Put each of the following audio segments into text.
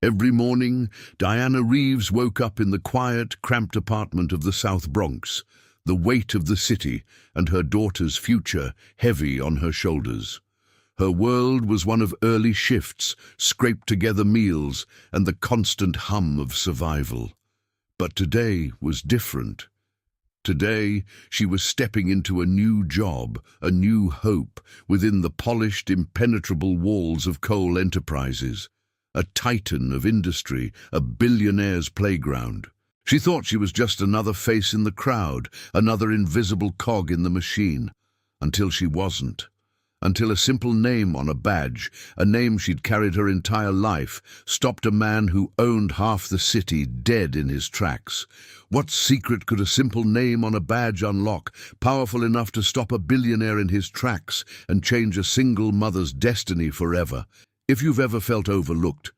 Every morning, Diana Reeves woke up in the quiet, cramped apartment of the South Bronx, the weight of the city and her daughter's future heavy on her shoulders. Her world was one of early shifts, scraped-together meals, and the constant hum of survival. But today was different. Today, she was stepping into a new job, a new hope, within the polished, impenetrable walls of coal enterprises. A titan of industry, a billionaire's playground. She thought she was just another face in the crowd, another invisible cog in the machine, until she wasn't. Until a simple name on a badge, a name she'd carried her entire life, stopped a man who owned half the city dead in his tracks. What secret could a simple name on a badge unlock, powerful enough to stop a billionaire in his tracks and change a single mother's destiny forever? If you've ever felt overlooked,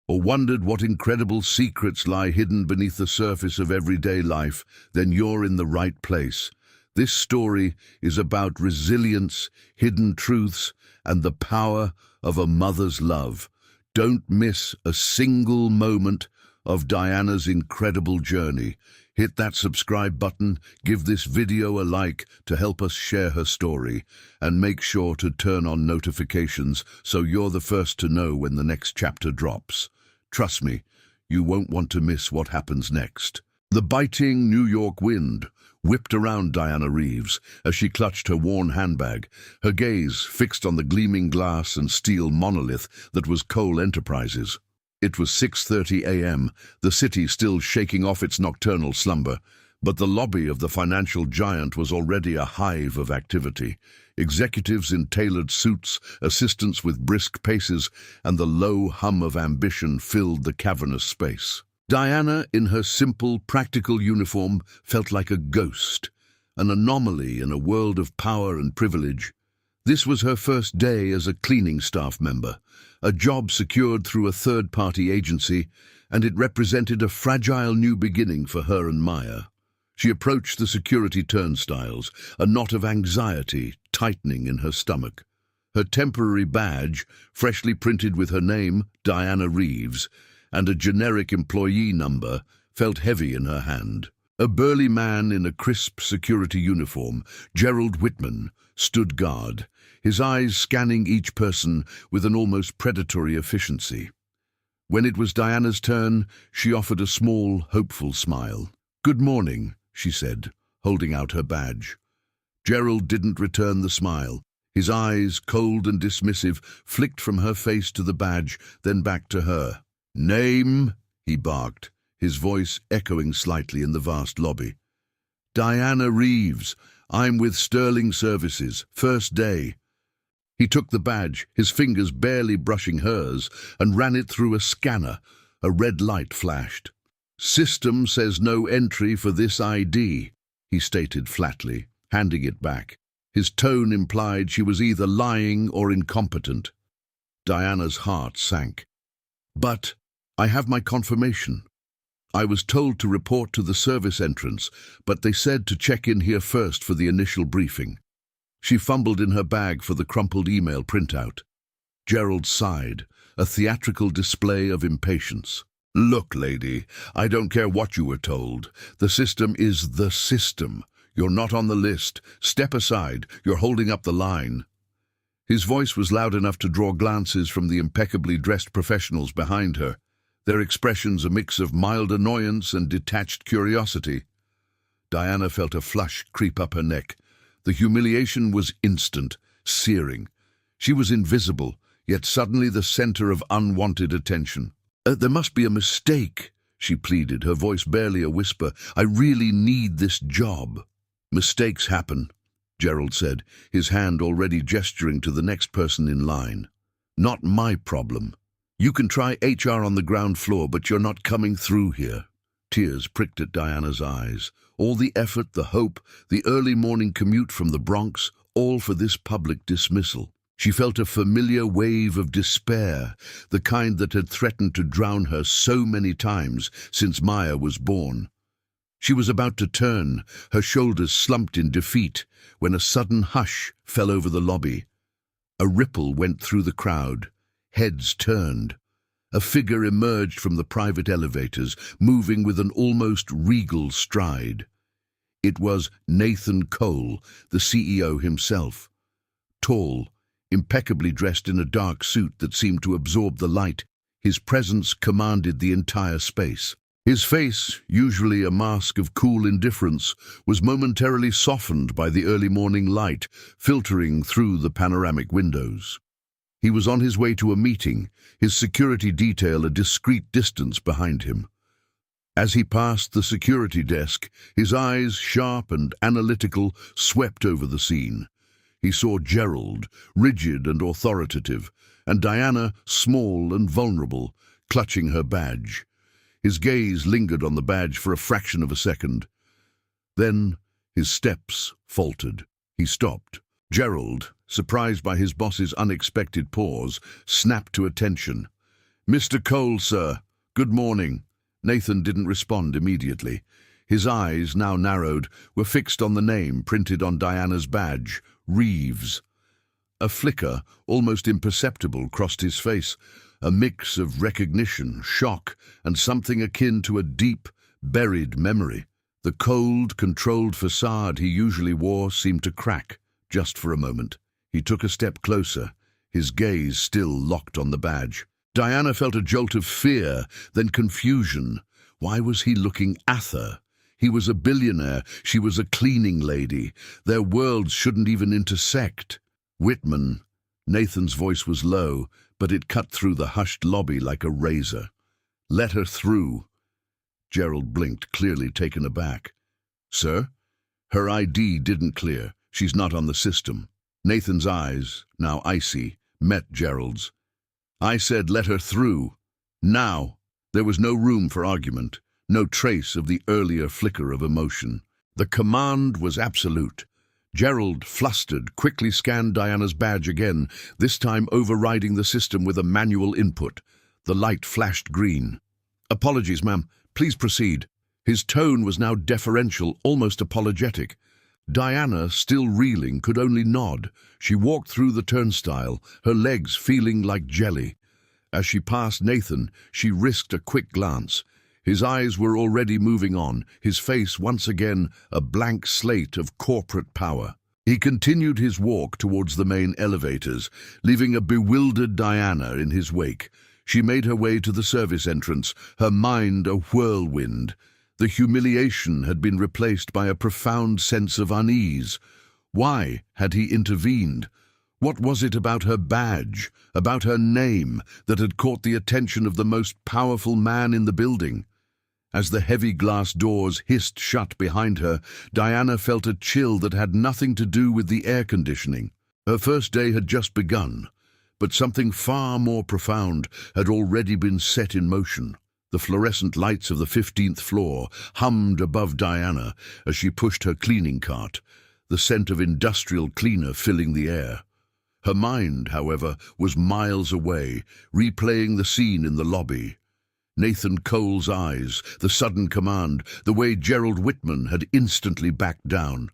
or wondered what incredible secrets lie hidden beneath the surface of everyday life, then you're in the right place. This story is about resilience, hidden truths, and the power of a mother's love. Don't miss a single moment of Diana's incredible journey. Hit that subscribe button, give this video a like to help us share her story, and make sure to turn on notifications so you're the first to know when the next chapter drops. Trust me, you won't want to miss what happens next. The biting New York wind whipped around Diana Reeves as she clutched her worn handbag, her gaze fixed on the gleaming glass and steel monolith that was Coal Enterprises. It was 6:30 a.m., the city still shaking off its nocturnal slumber, but the lobby of the financial giant was already a hive of activity. Executives in tailored suits, assistants with brisk paces, and the low hum of ambition filled the cavernous space. Diana, in her simple, practical uniform, felt like a ghost, an anomaly in a world of power and privilege. This was her first day as a cleaning staff member, a job secured through a third-party agency, and it represented a fragile new beginning for her and Maya. She approached the security turnstiles, a knot of anxiety tightening in her stomach. Her temporary badge, freshly printed with her name, Diana Reeves, and a generic employee number, felt heavy in her hand. A burly man in a crisp security uniform, Gerald Whitman, stood guard, his eyes scanning each person with an almost predatory efficiency. When it was Diana's turn, she offered a small, hopeful smile. "Good morning," she said, holding out her badge. Gerald didn't return the smile. His eyes, cold and dismissive, flicked from her face to the badge, then back to her. "Name?" he barked, his voice echoing slightly in the vast lobby. "Diana Reeves. I'm with Sterling Services. First day." He took the badge, his fingers barely brushing hers, and ran it through a scanner. A red light flashed. "System says no entry for this ID," he stated flatly, handing it back. His tone implied she was either lying or incompetent. Diana's heart sank. "But I have my confirmation. I was told to report to the service entrance, but they said to check in here first for the initial briefing." She fumbled in her bag for the crumpled email printout. Gerald sighed, a theatrical display of impatience. "Look, lady, I don't care what you were told. The system is the system. You're not on the list. Step aside. You're holding up the line." His voice was loud enough to draw glances from the impeccably dressed professionals behind her, their expressions a mix of mild annoyance and detached curiosity. Diana felt a flush creep up her neck. The humiliation was instant, searing. She was invisible, yet suddenly the center of unwanted attention. There must be a mistake," she pleaded, her voice barely a whisper. "I really need this job." "Mistakes happen," Gerald said, his hand already gesturing to the next person in line. "Not my problem. You can try HR on the ground floor, but you're not coming through here." Tears pricked at Diana's eyes. All the effort, the hope, the early morning commute from the Bronx, all for this public dismissal. She felt a familiar wave of despair, the kind that had threatened to drown her so many times since Maya was born. She was about to turn, her shoulders slumped in defeat, when a sudden hush fell over the lobby. A ripple went through the crowd. Heads turned. A figure emerged from the private elevators, moving with an almost regal stride. It was Nathan Cole, the CEO himself. Tall, impeccably dressed in a dark suit that seemed to absorb the light, his presence commanded the entire space. His face, usually a mask of cool indifference, was momentarily softened by the early morning light filtering through the panoramic windows. He was on his way to a meeting, his security detail a discreet distance behind him. As he passed the security desk, his eyes, sharp and analytical, swept over the scene. He saw Gerald, rigid and authoritative, and Diana, small and vulnerable, clutching her badge. His gaze lingered on the badge for a fraction of a second. Then his steps faltered. He stopped. Gerald, surprised by his boss's unexpected pause, snapped to attention. "Mr. Cole, sir. Good morning." Nathan didn't respond immediately. His eyes, now narrowed, were fixed on the name printed on Diana's badge, Reeves. A flicker, almost imperceptible, crossed his face, a mix of recognition, shock, and something akin to a deep, buried memory. The cold, controlled facade he usually wore seemed to crack, just for a moment. He took a step closer, his gaze still locked on the badge. Diana felt a jolt of fear, then confusion. Why was he looking at her? He was a billionaire, she was a cleaning lady. Their worlds shouldn't even intersect. "Whitman." Nathan's voice was low, but it cut through the hushed lobby like a razor. "Let her through." Gerald blinked, clearly taken aback. "Sir?" "Her ID didn't clear. She's not on the system." Nathan's eyes, now icy, met Gerald's. "I said let her through. Now." There was no room for argument, no trace of the earlier flicker of emotion. The command was absolute. Gerald, flustered, quickly scanned Diana's badge again, this time overriding the system with a manual input. The light flashed green. "Apologies, ma'am. Please proceed." His tone was now deferential, almost apologetic. Diana, still reeling, could only nod. She walked through the turnstile, her legs feeling like jelly. As she passed Nathan, she risked a quick glance. His eyes were already moving on, his face once again a blank slate of corporate power. He continued his walk towards the main elevators, leaving a bewildered Diana in his wake. She made her way to the service entrance, her mind a whirlwind. The humiliation had been replaced by a profound sense of unease. Why had he intervened? What was it about her badge, about her name, that had caught the attention of the most powerful man in the building? As the heavy glass doors hissed shut behind her, Diana felt a chill that had nothing to do with the air conditioning. Her first day had just begun, but something far more profound had already been set in motion. The fluorescent lights of the 15th floor hummed above Diana as she pushed her cleaning cart, the scent of industrial cleaner filling the air. Her mind, however, was miles away, replaying the scene in the lobby. Nathan Cole's eyes, the sudden command, the way Gerald Whitman had instantly backed down.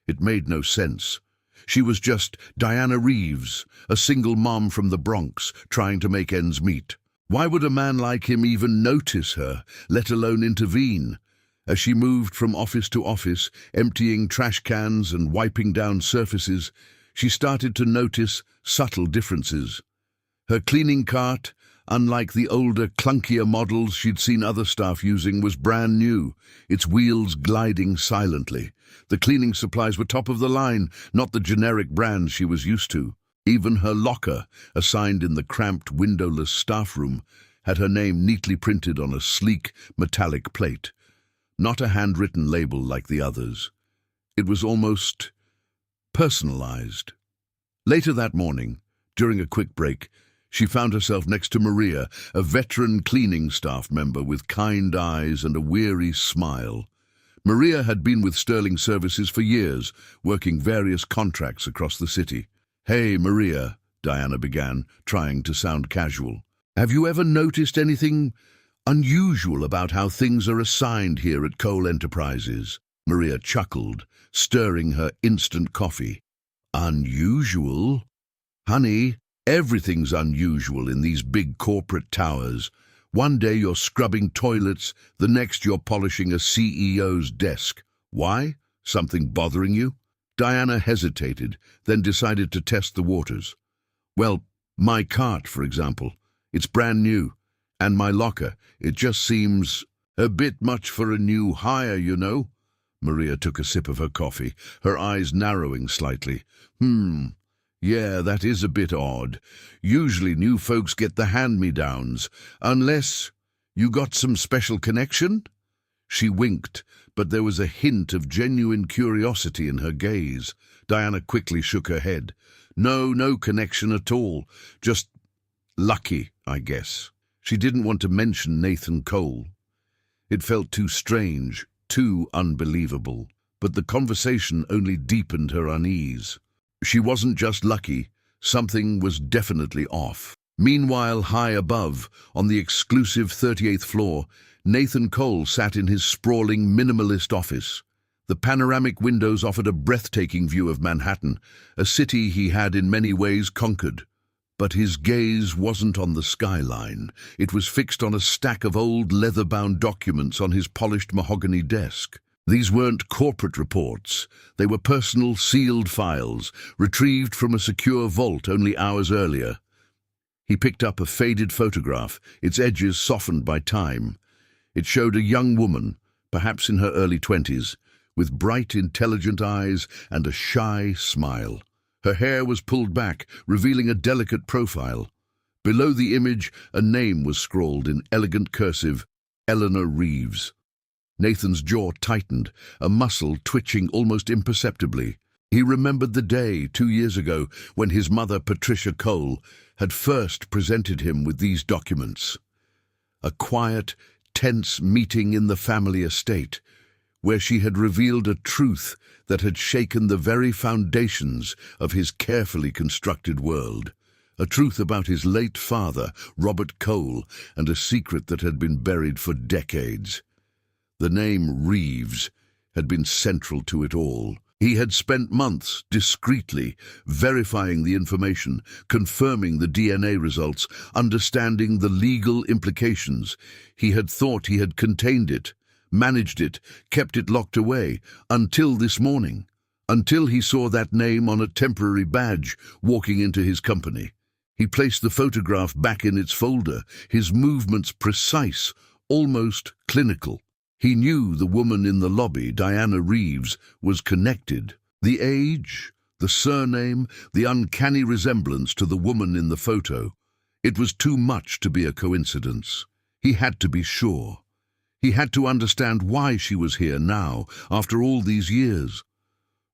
It made no sense. She was just Diana Reeves, a single mom from the Bronx, trying to make ends meet. Why would a man like him even notice her, let alone intervene? As she moved from office to office, emptying trash cans and wiping down surfaces, she started to notice subtle differences. Her cleaning cart, unlike the older, clunkier models she'd seen other staff using, was brand new, its wheels gliding silently. The cleaning supplies were top of the line, not the generic brands she was used to. Even her locker, assigned in the cramped, windowless staff room, had her name neatly printed on a sleek, metallic plate. Not a handwritten label like the others. It was almost personalized. Later that morning, during a quick break, she found herself next to Maria, a veteran cleaning staff member with kind eyes and a weary smile. Maria had been with Sterling Services for years, working various contracts across the city. "Hey, Maria," Diana began, trying to sound casual. "Have you ever noticed anything unusual about how things are assigned here at Cole Enterprises?" Maria chuckled, stirring her instant coffee. "Unusual? Honey, Everything's unusual in these big corporate towers. One day you're scrubbing toilets, the next you're polishing a CEO's desk. Why? Something bothering you? Diana hesitated, then decided to test the waters. Well, my cart, for example. It's brand new. And my locker. It just seems a bit much for a new hire, you know. Maria took a sip of her coffee, her eyes narrowing slightly. Yeah, that is a bit odd. Usually new folks get the hand-me-downs, unless you got some special connection? She winked, but there was a hint of genuine curiosity in her gaze. Diana quickly shook her head. No connection at all. Just lucky, I guess. She didn't want to mention Nathan Cole. It felt too strange, too unbelievable. But the conversation only deepened her unease. She wasn't just lucky, something was definitely off. Meanwhile, high above, on the exclusive 38th floor, Nathan Cole sat in his sprawling minimalist office. The panoramic windows offered a breathtaking view of Manhattan, a city he had in many ways conquered. But his gaze wasn't on the skyline. It was fixed on a stack of old leather-bound documents on his polished mahogany desk. These weren't corporate reports. They were personal, sealed files, retrieved from a secure vault only hours earlier. He picked up a faded photograph, its edges softened by time. It showed a young woman, perhaps in her early 20s, with bright, intelligent eyes and a shy smile. Her hair was pulled back, revealing a delicate profile. Below the image, a name was scrawled in elegant cursive, Eleanor Reeves. Nathan's jaw tightened, a muscle twitching almost imperceptibly. He remembered the day 2 years ago when his mother, Patricia Cole, had first presented him with these documents. A quiet, tense meeting in the family estate, where she had revealed a truth that had shaken the very foundations of his carefully constructed world. A truth about his late father, Robert Cole, and a secret that had been buried for decades. The name Reeves had been central to it all. He had spent months discreetly verifying the information, confirming the DNA results, understanding the legal implications. He had thought he had contained it, managed it, kept it locked away, until this morning, until he saw that name on a temporary badge walking into his company. He placed the photograph back in its folder, his movements precise, almost clinical. He knew the woman in the lobby, Diana Reeves, was connected. The age, the surname, the uncanny resemblance to the woman in the photo. It was too much to be a coincidence. He had to be sure. He had to understand why she was here now, after all these years.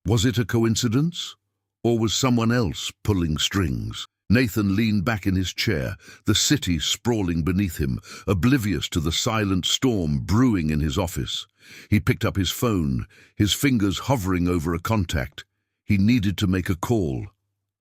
Was it a coincidence? Or was someone else pulling strings? Nathan leaned back in his chair, the city sprawling beneath him, oblivious to the silent storm brewing in his office. He picked up his phone, his fingers hovering over a contact. He needed to make a call,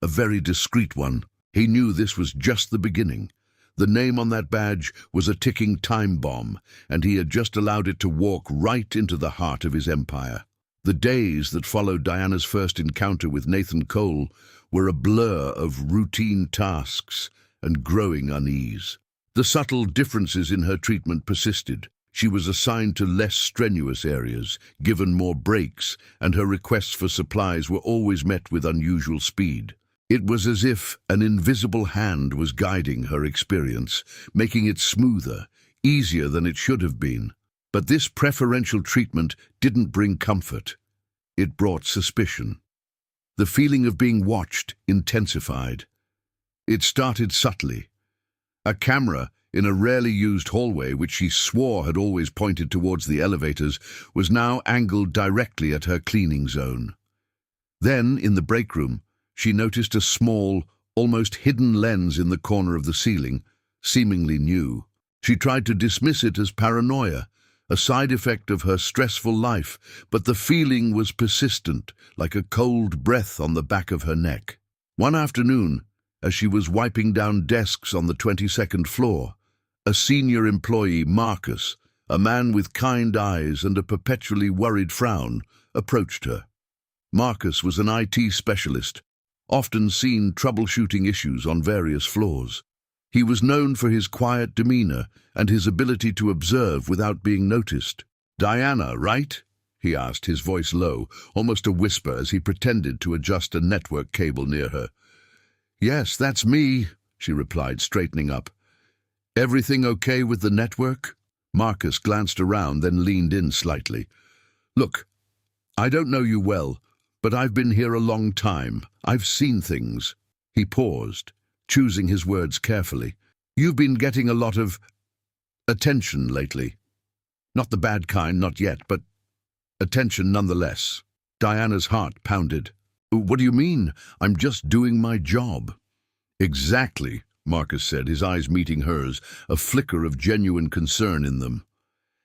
a very discreet one. He knew this was just the beginning. The name on that badge was a ticking time bomb, and he had just allowed it to walk right into the heart of his empire. The days that followed Diana's first encounter with Nathan Cole were a blur of routine tasks and growing unease. The subtle differences in her treatment persisted. She was assigned to less strenuous areas, given more breaks, and her requests for supplies were always met with unusual speed. It was as if an invisible hand was guiding her experience, making it smoother, easier than it should have been. But this preferential treatment didn't bring comfort. It brought suspicion. The feeling of being watched intensified. It started subtly. A camera in a rarely used hallway, which she swore had always pointed towards the elevators, was now angled directly at her cleaning zone. Then, in the break room, she noticed a small, almost hidden lens in the corner of the ceiling, seemingly new. She tried to dismiss it as paranoia, a side effect of her stressful life, but the feeling was persistent, like a cold breath on the back of her neck. One afternoon, as she was wiping down desks on the 22nd floor, a senior employee, Marcus, a man with kind eyes and a perpetually worried frown, approached her. Marcus was an IT specialist, often seen troubleshooting issues on various floors. He was known for his quiet demeanor and his ability to observe without being noticed. "Diana, right?" he asked, his voice low, almost a whisper as he pretended to adjust a network cable near her. "Yes, that's me," she replied, straightening up. "Everything okay with the network?" Marcus glanced around, then leaned in slightly. "Look, I don't know you well, but I've been here a long time. I've seen things." He paused, choosing his words carefully. "You've been getting a lot of attention lately. Not the bad kind, not yet, but attention nonetheless." Diana's heart pounded. "What do you mean? I'm just doing my job." "Exactly," Marcus said, his eyes meeting hers, a flicker of genuine concern in them.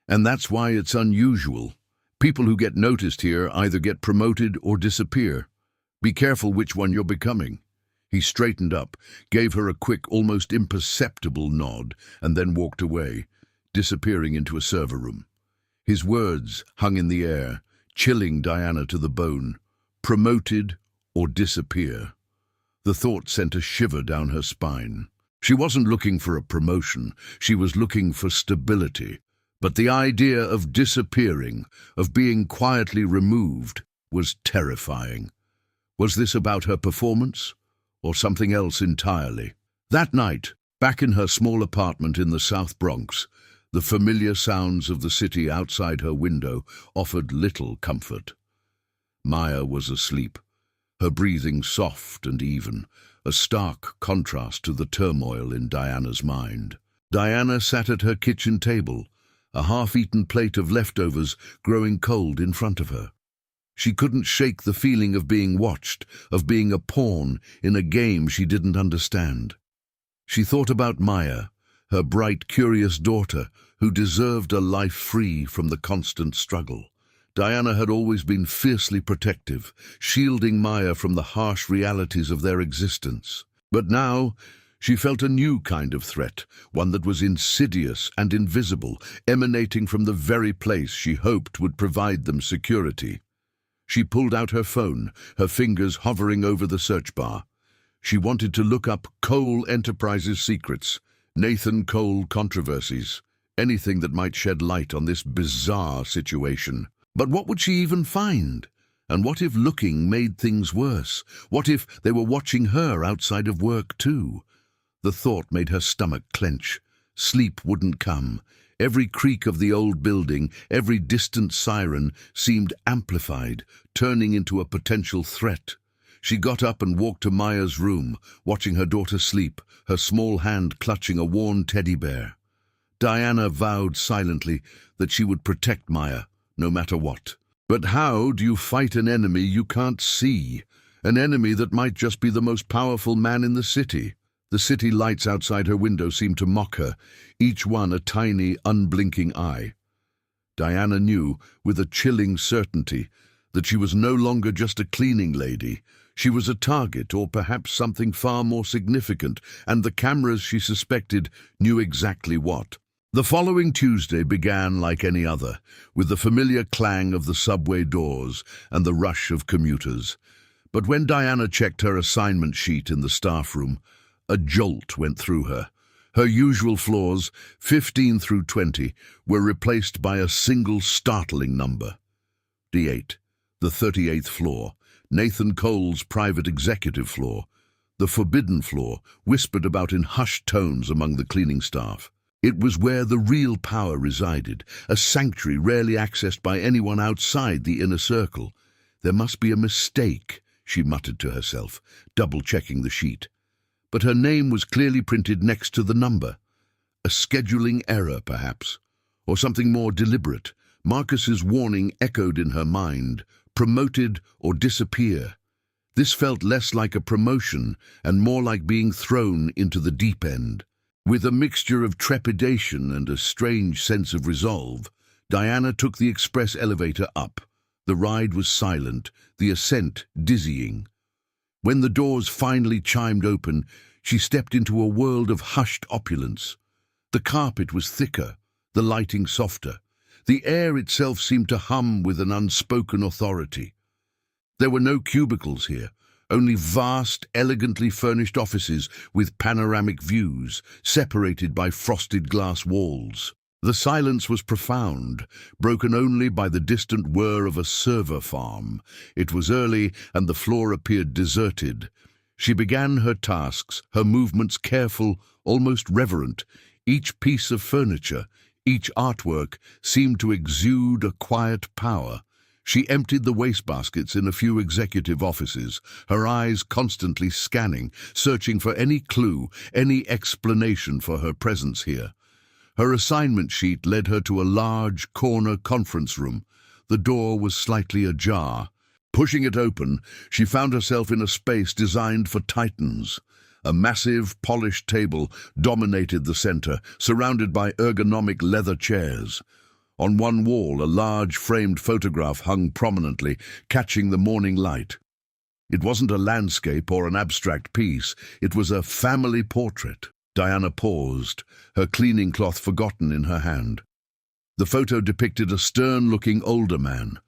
"And that's why it's unusual. People who get noticed here either get promoted or disappear. Be careful which one you're becoming." He straightened up, gave her a quick, almost imperceptible nod, and then walked away, disappearing into a server room. His words hung in the air, chilling Diana to the bone. Promoted or disappear. The thought sent a shiver down her spine. She wasn't looking for a promotion, she was looking for stability. But the idea of disappearing, of being quietly removed, was terrifying. Was this about her performance, or something else entirely? That night, back in her small apartment in the South Bronx, the familiar sounds of the city outside her window offered little comfort. Maya was asleep, her breathing soft and even, a stark contrast to the turmoil in Diana's mind. Diana sat at her kitchen table, a half-eaten plate of leftovers growing cold in front of her. She couldn't shake the feeling of being watched, of being a pawn in a game she didn't understand. She thought about Maya, her bright, curious daughter, who deserved a life free from the constant struggle. Diana had always been fiercely protective, shielding Maya from the harsh realities of their existence. But now, she felt a new kind of threat, one that was insidious and invisible, emanating from the very place she hoped would provide them security. She pulled out her phone, her fingers hovering over the search bar. She wanted to look up Cole Enterprises secrets, Nathan Cole controversies, anything that might shed light on this bizarre situation. But what would she even find? And what if looking made things worse? What if they were watching her outside of work too? The thought made her stomach clench. Sleep wouldn't come. Every creak of the old building, every distant siren seemed amplified, turning into a potential threat. She got up and walked to Maya's room, watching her daughter sleep, her small hand clutching a worn teddy bear. Diana vowed silently that she would protect Maya, no matter what. But how do you fight an enemy you can't see? An enemy that might just be the most powerful man in the city? The city lights outside her window seemed to mock her, each one a tiny, unblinking eye. Diana knew, with a chilling certainty, that she was no longer just a cleaning lady. She was a target, or perhaps something far more significant, and the cameras, she suspected, knew exactly what. The following Tuesday began like any other, with the familiar clang of the subway doors and the rush of commuters. But when Diana checked her assignment sheet in the staff room, a jolt went through her. Her usual floors, 15 through 20, were replaced by a single startling number. D8, the 38th floor, Nathan Cole's private executive floor, the forbidden floor, whispered about in hushed tones among the cleaning staff. It was where the real power resided, a sanctuary rarely accessed by anyone outside the inner circle. There must be a mistake, she muttered to herself, double-checking the sheet. But her name was clearly printed next to the number. A scheduling error, perhaps, or something more deliberate. Marcus's warning echoed in her mind, promoted or disappear. This felt less like a promotion and more like being thrown into the deep end. With a mixture of trepidation and a strange sense of resolve, Diana took the express elevator up. The ride was silent, the ascent dizzying. When the doors finally chimed open, she stepped into a world of hushed opulence. The carpet was thicker, the lighting softer. The air itself seemed to hum with an unspoken authority. There were no cubicles here, only vast, elegantly furnished offices with panoramic views, separated by frosted glass walls. The silence was profound, broken only by the distant whir of a server farm. It was early, and the floor appeared deserted. She began her tasks, her movements careful, almost reverent. Each piece of furniture, each artwork, seemed to exude a quiet power. She emptied the wastebaskets in a few executive offices, her eyes constantly scanning, searching for any clue, any explanation for her presence here. Her assignment sheet led her to a large corner conference room. The door was slightly ajar. Pushing it open, she found herself in a space designed for titans. A massive, polished table dominated the center, surrounded by ergonomic leather chairs. On one wall, a large framed photograph hung prominently, catching the morning light. It wasn't a landscape or an abstract piece, it was a family portrait. Diana paused, her cleaning cloth forgotten in her hand. The photo depicted a stern-looking older man,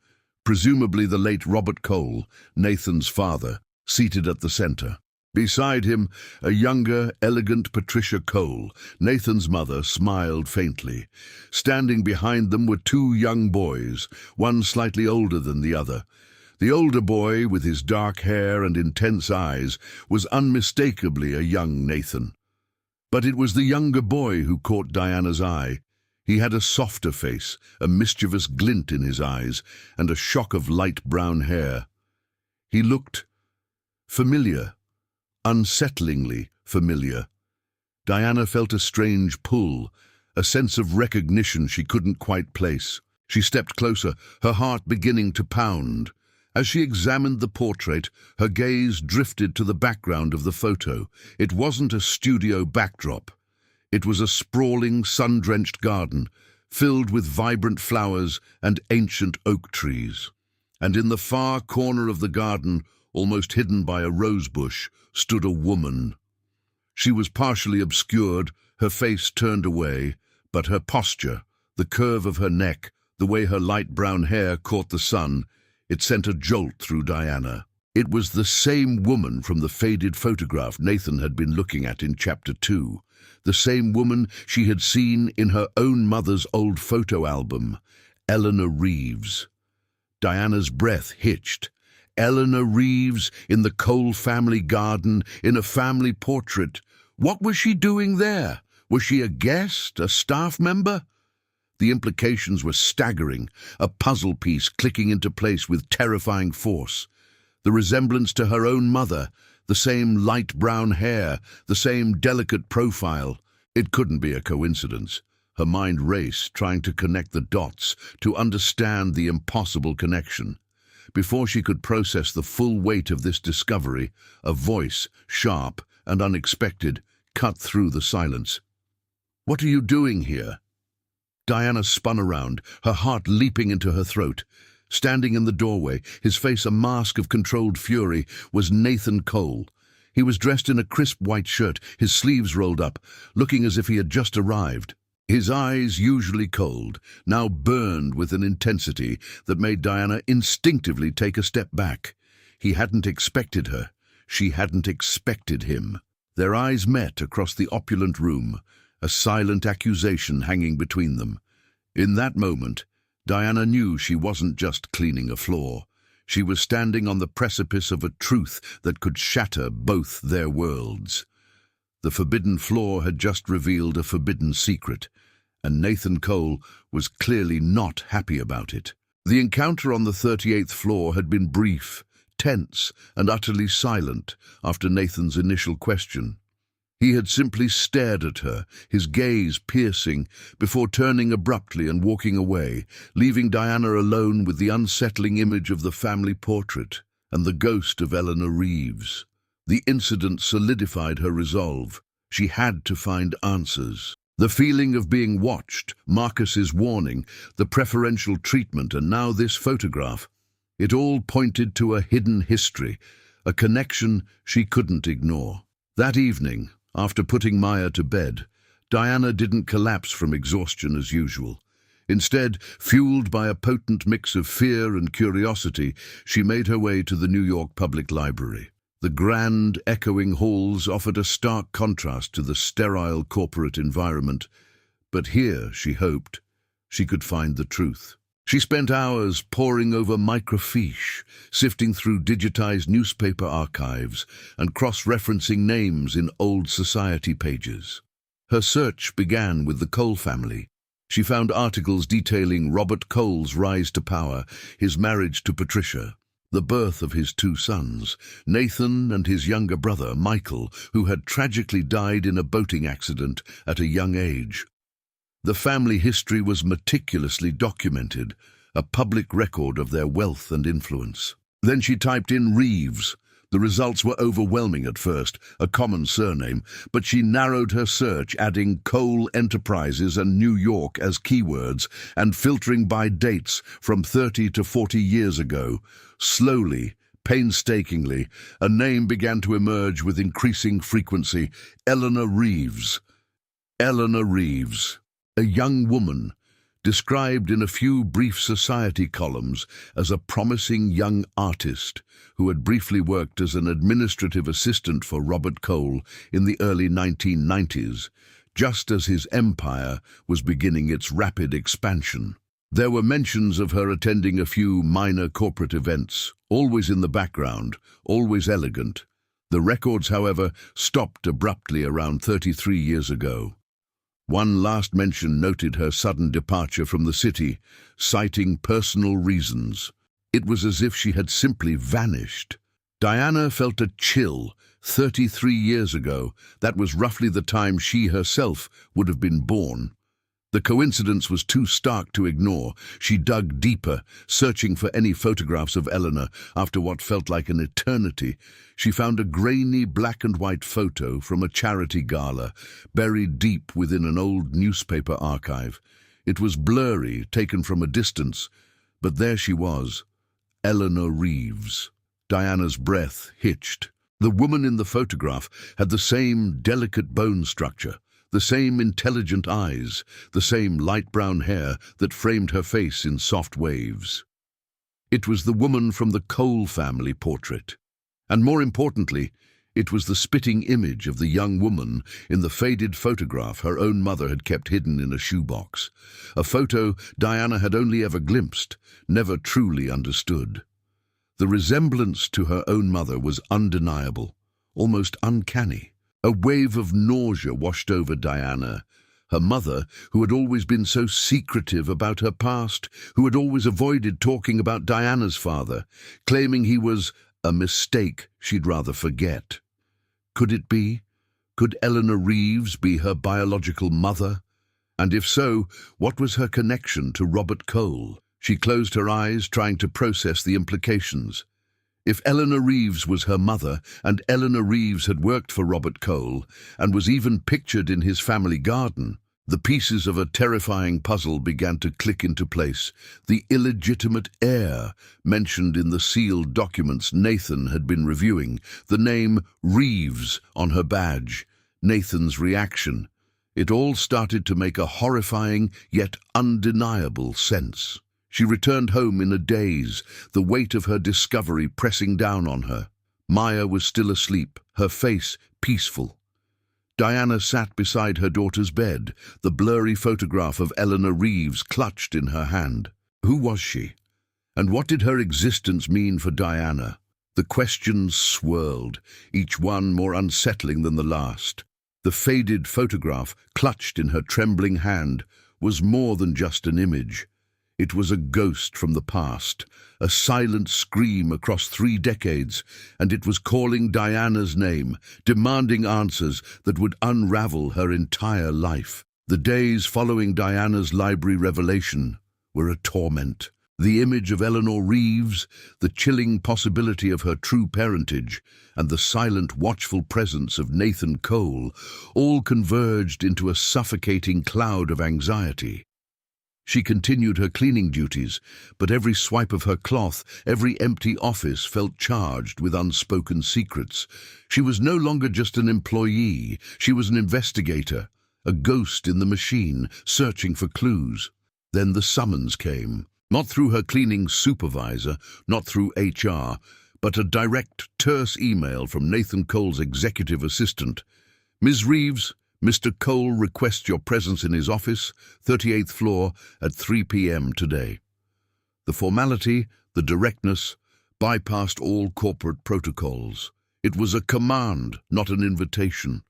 presumably the late Robert Cole, Nathan's father, seated at the center. Beside him, a younger, elegant Patricia Cole, Nathan's mother, smiled faintly. Standing behind them were two young boys, one slightly older than the other. The older boy, with his dark hair and intense eyes, was unmistakably a young Nathan. But it was the younger boy who caught Diana's eye. He had a softer face, a mischievous glint in his eyes, and a shock of light brown hair. He looked familiar. Unsettlingly familiar. Diana felt a strange pull, a sense of recognition she couldn't quite place. She stepped closer, her heart beginning to pound. As she examined the portrait, her gaze drifted to the background of the photo. It wasn't a studio backdrop. It was a sprawling, sun-drenched garden, filled with vibrant flowers and ancient oak trees. And in the far corner of the garden, almost hidden by a rose bush, stood a woman. She was partially obscured, her face turned away, but her posture, the curve of her neck, the way her light brown hair caught the sun, it sent a jolt through Diana. It was the same woman from the faded photograph Nathan had been looking at in Chapter 2, the same woman she had seen in her own mother's old photo album, Eleanor Reeves. Diana's breath hitched. Eleanor Reeves in the Cole family garden, in a family portrait. What was she doing there? Was she a guest, a staff member? The implications were staggering, a puzzle piece clicking into place with terrifying force. The resemblance to her own mother, the same light brown hair, the same delicate profile. It couldn't be a coincidence. Her mind raced, trying to connect the dots, to understand the impossible connection. Before she could process the full weight of this discovery, a voice, sharp and unexpected, cut through the silence. "What are you doing here?" Diana spun around, her heart leaping into her throat. Standing in the doorway, his face a mask of controlled fury, was Nathan Cole. He was dressed in a crisp white shirt, his sleeves rolled up, looking as if he had just arrived. His eyes, usually cold, now burned with an intensity that made Diana instinctively take a step back. He hadn't expected her. She hadn't expected him. Their eyes met across the opulent room, a silent accusation hanging between them. In that moment, Diana knew she wasn't just cleaning a floor. She was standing on the precipice of a truth that could shatter both their worlds. The forbidden floor had just revealed a forbidden secret, and Nathan Cole was clearly not happy about it. The encounter on the 38th floor had been brief, tense, and utterly silent after Nathan's initial question. He had simply stared at her, his gaze piercing, before turning abruptly and walking away, leaving Diana alone with the unsettling image of the family portrait and the ghost of Eleanor Reeves. The incident solidified her resolve. She had to find answers. The feeling of being watched, Marcus's warning, the preferential treatment, and now this photograph. It all pointed to a hidden history, a connection she couldn't ignore. That evening, after putting Maya to bed, Diana didn't collapse from exhaustion as usual. Instead, fueled by a potent mix of fear and curiosity, she made her way to the New York Public Library. The grand, echoing halls offered a stark contrast to the sterile corporate environment, but here, she hoped, she could find the truth. She spent hours poring over microfiche, sifting through digitized newspaper archives and cross-referencing names in old society pages. Her search began with the Cole family. She found articles detailing Robert Cole's rise to power, his marriage to Patricia, the birth of his two sons, Nathan and his younger brother, Michael, who had tragically died in a boating accident at a young age. The family history was meticulously documented, a public record of their wealth and influence. Then she typed in Reeves. The results were overwhelming at first, a common surname, but she narrowed her search, adding Cole Enterprises and New York as keywords and filtering by dates from 30 to 40 years ago. Slowly, painstakingly, a name began to emerge with increasing frequency: Eleanor Reeves. Eleanor Reeves. A young woman, described in a few brief society columns as a promising young artist who had briefly worked as an administrative assistant for Robert Cole in the early 1990s, just as his empire was beginning its rapid expansion. There were mentions of her attending a few minor corporate events, always in the background, always elegant. The records, however, stopped abruptly around 33 years ago. One last mention noted her sudden departure from the city, citing personal reasons. It was as if she had simply vanished. Diana felt a chill. 33 years ago, that was roughly the time she herself would have been born. The coincidence was too stark to ignore. She dug deeper, searching for any photographs of Eleanor. After what felt like an eternity, she found a grainy black and white photo from a charity gala, buried deep within an old newspaper archive. It was blurry, taken from a distance, but there she was, Eleanor Reeves. Diana's breath hitched. The woman in the photograph had the same delicate bone structure, the same intelligent eyes, the same light brown hair that framed her face in soft waves. It was the woman from the Cole family portrait. And more importantly, it was the spitting image of the young woman in the faded photograph her own mother had kept hidden in a shoebox. A photo Diana had only ever glimpsed, never truly understood. The resemblance to her own mother was undeniable, almost uncanny. A wave of nausea washed over Diana. Her mother, who had always been so secretive about her past, who had always avoided talking about Diana's father, claiming he was a mistake she'd rather forget. Could it be? Could Eleanor Reeves be her biological mother? And if so, what was her connection to Robert Cole? She closed her eyes, trying to process the implications. If Eleanor Reeves was her mother, and Eleanor Reeves had worked for Robert Cole, and was even pictured in his family garden, the pieces of a terrifying puzzle began to click into place. The illegitimate heir mentioned in the sealed documents Nathan had been reviewing, the name Reeves on her badge, Nathan's reaction. It all started to make a horrifying yet undeniable sense. She returned home in a daze, the weight of her discovery pressing down on her. Maya was still asleep, her face peaceful. Diana sat beside her daughter's bed, the blurry photograph of Eleanor Reeves clutched in her hand. Who was she? And what did her existence mean for Diana? The questions swirled, each one more unsettling than the last. The faded photograph, clutched in her trembling hand, was more than just an image. It was a ghost from the past, a silent scream across 3 decades, and it was calling Diana's name, demanding answers that would unravel her entire life. The days following Diana's library revelation were a torment. The image of Eleanor Reeves, the chilling possibility of her true parentage, and the silent, watchful presence of Nathan Cole all converged into a suffocating cloud of anxiety. She continued her cleaning duties, but every swipe of her cloth, every empty office felt charged with unspoken secrets. She was no longer just an employee, she was an investigator, a ghost in the machine, searching for clues. Then the summons came, not through her cleaning supervisor, not through HR, but a direct, terse email from Nathan Cole's executive assistant. Ms. Reeves, Mr. Cole requests your presence in his office, 38th floor, at 3 p.m. today. The formality, the directness, bypassed all corporate protocols. It was a command, not an invitation.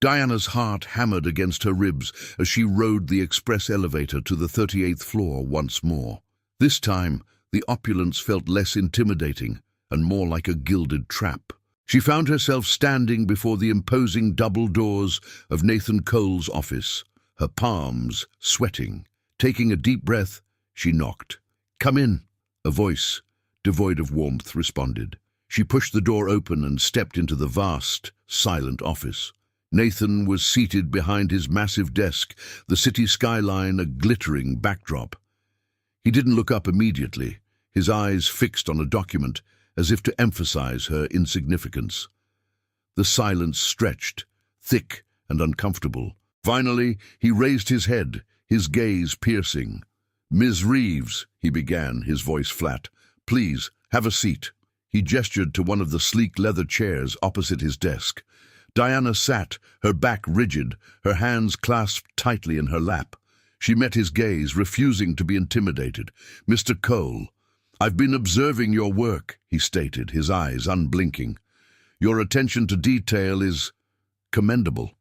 Diana's heart hammered against her ribs as she rode the express elevator to the 38th floor once more. This time, the opulence felt less intimidating and more like a gilded trap. She found herself standing before the imposing double doors of Nathan Cole's office, her palms sweating. Taking a deep breath, she knocked. "Come in," a voice, devoid of warmth, responded. She pushed the door open and stepped into the vast, silent office. Nathan was seated behind his massive desk, the city skyline a glittering backdrop. He didn't look up immediately, his eyes fixed on a document, as if to emphasize her insignificance. The silence stretched, thick and uncomfortable. Finally, he raised his head, his gaze piercing. "Ms. Reeves," he began, his voice flat, "please, have a seat." He gestured to one of the sleek leather chairs opposite his desk. Diana sat, her back rigid, her hands clasped tightly in her lap. She met his gaze, refusing to be intimidated. "Mr. Cole, I've been observing your work," he stated, his eyes unblinking. "Your attention to detail is commendable.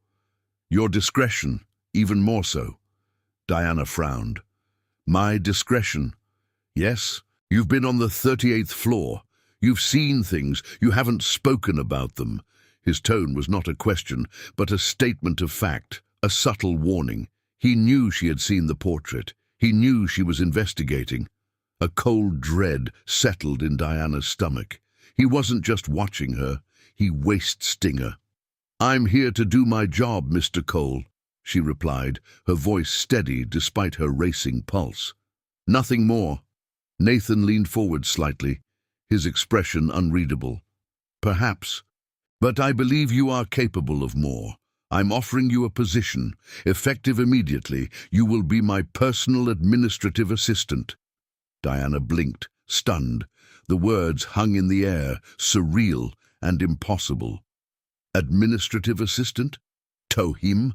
Your discretion, even more so." Diana frowned. "My discretion? Yes, you've been on the 38th floor. You've seen things, you haven't spoken about them." His tone was not a question, but a statement of fact, a subtle warning. He knew she had seen the portrait. He knew she was investigating. A cold dread settled in Diana's stomach. He wasn't just watching her, he waste-sting her. "I'm here to do my job, Mr. Cole," she replied, her voice steady despite her racing pulse. "Nothing more." Nathan leaned forward slightly, his expression unreadable. "Perhaps, but I believe you are capable of more. I'm offering you a position. Effective immediately, you will be my personal administrative assistant." Diana blinked, stunned. The words hung in the air, surreal and impossible. Administrative assistant? Tohim?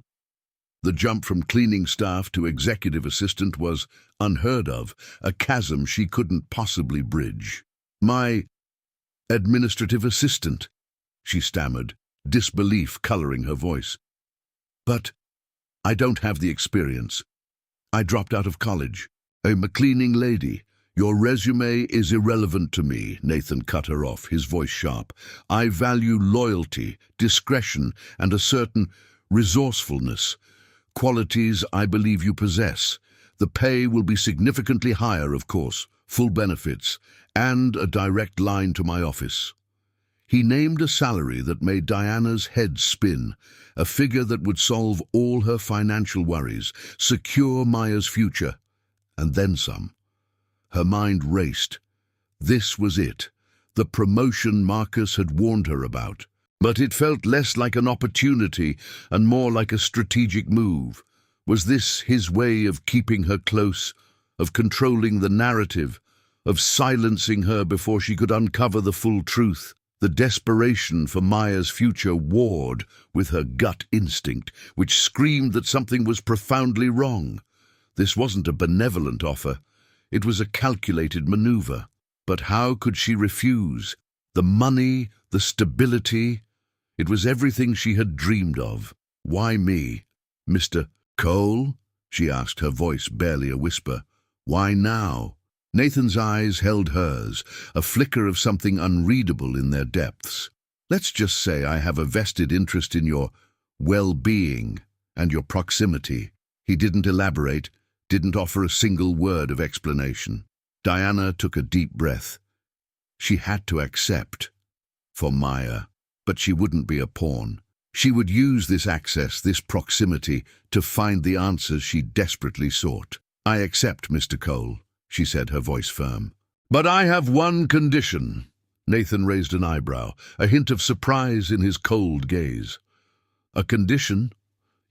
The jump from cleaning staff to executive assistant was unheard of, a chasm she couldn't possibly bridge. "My administrative assistant," she stammered, disbelief coloring her voice. "But I don't have the experience. I dropped out of college. A cleaning lady. Your resume is irrelevant to me," Nathan cut her off, his voice sharp. "I value loyalty, discretion, and a certain resourcefulness. Qualities I believe you possess. The pay will be significantly higher, of course, full benefits, and a direct line to my office." He named a salary that made Diana's head spin, a figure that would solve all her financial worries, secure Maya's future, and then some. Her mind raced. This was it, the promotion Marcus had warned her about. But it felt less like an opportunity and more like a strategic move. Was this his way of keeping her close, of controlling the narrative, of silencing her before she could uncover the full truth? The desperation for Maya's future warred with her gut instinct, which screamed that something was profoundly wrong. This wasn't a benevolent offer. It was a calculated maneuver. But how could she refuse? The money, the stability. It was everything she had dreamed of. "Why me?" "Mr. Cole?" she asked, her voice barely a whisper. "Why now?" Nathan's eyes held hers, a flicker of something unreadable in their depths. "Let's just say I have a vested interest in your well-being and your proximity." He didn't elaborate, didn't offer a single word of explanation. Diana took a deep breath. She had to accept. For Maya. But she wouldn't be a pawn. She would use this access, this proximity, to find the answers she desperately sought. "I accept, Mr. Cole," she said, her voice firm. "But I have one condition." Nathan raised an eyebrow, a hint of surprise in his cold gaze. "A condition?"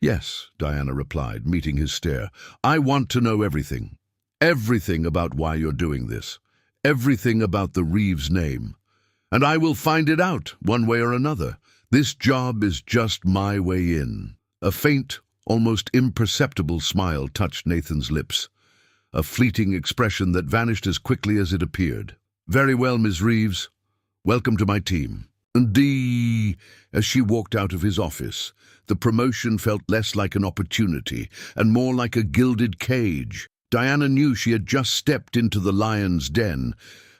"Yes," Diana replied, meeting his stare. "I want to know everything. Everything about why you're doing this. Everything about the Reeves name. And I will find it out, one way or another. This job is just my way in." A faint, almost imperceptible smile touched Nathan's lips, a fleeting expression that vanished as quickly as it appeared. "Very well, Miss Reeves. Welcome to my team." As she walked out of his office, the promotion felt less like an opportunity and more like a gilded cage. Diana knew she had just stepped into the lion's den,